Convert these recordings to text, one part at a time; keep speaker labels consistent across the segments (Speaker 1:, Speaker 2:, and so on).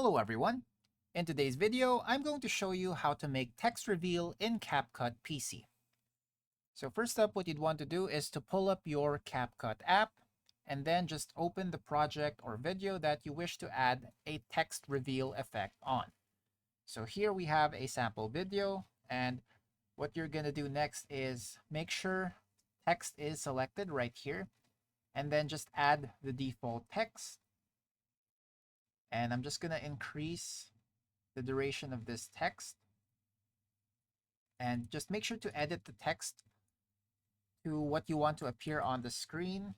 Speaker 1: Hello everyone! In today's video, I'm going to show you how to make text reveal in CapCut PC. So first up, what you'd want to do is to pull up your CapCut app and then just open the project or video that you wish to add a text reveal effect on. So here we have a sample video, and what you're going to do next is make sure text is selected right here and then just add the default text. And I'm just going to increase the duration of this text. And just make sure to edit the text to what you want to appear on the screen.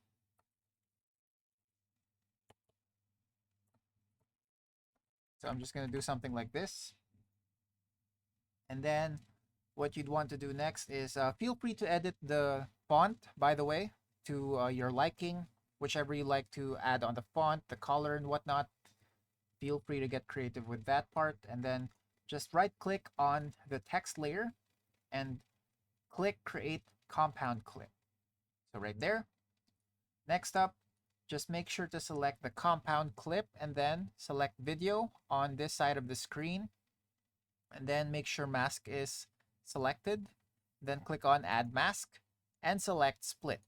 Speaker 1: So I'm just going to do something like this. And then what you'd want to do next is feel free to edit the font, by the way, to your liking, whichever you like to add on the font, the color and whatnot. Feel free to get creative with that part, and then just right click on the text layer and click create compound clip. So right there. Next up, just make sure to select the compound clip and then select video on this side of the screen, and then make sure mask is selected. Then click on add mask and select split.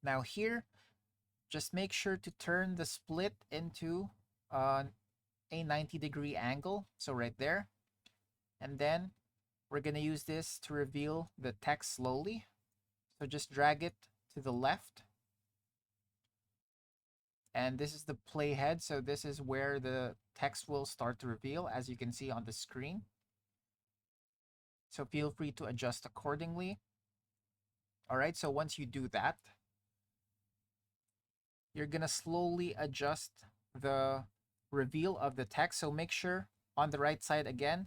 Speaker 1: Now here, just make sure to turn the split into a 90-degree angle. So right there. And then we're going to use this to reveal the text slowly. So just drag it to the left. And this is the playhead. So this is where the text will start to reveal, as you can see on the screen. So feel free to adjust accordingly. All right, so once you do that, you're going to slowly adjust the reveal of the text. So make sure on the right side again,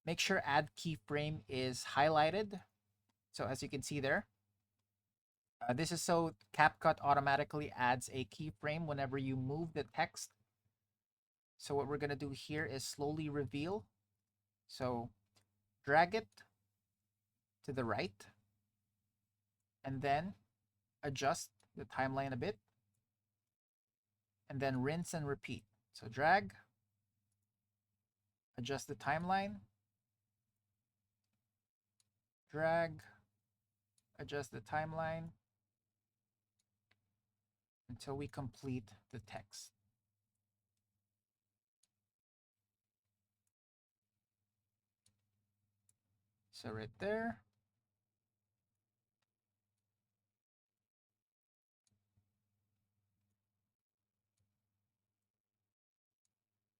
Speaker 1: make sure add keyframe is highlighted. So as you can see there, this is so CapCut automatically adds a keyframe whenever you move the text. So what we're going to do here is slowly reveal. So drag it to the right and then adjust the timeline a bit and then rinse and repeat. So drag, adjust the timeline, drag, adjust the timeline until we complete the text. So right there.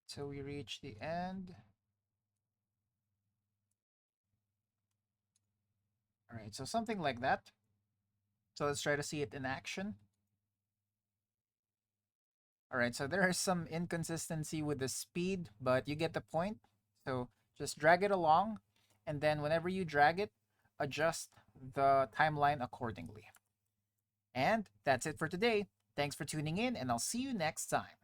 Speaker 1: So we reach the end. All right, so something like that. So let's try to see it in action. All right, so there is some inconsistency with the speed, but you get the point. So just drag it along, and then whenever you drag it, adjust the timeline accordingly. And that's it for today. Thanks for tuning in, and I'll see you next time.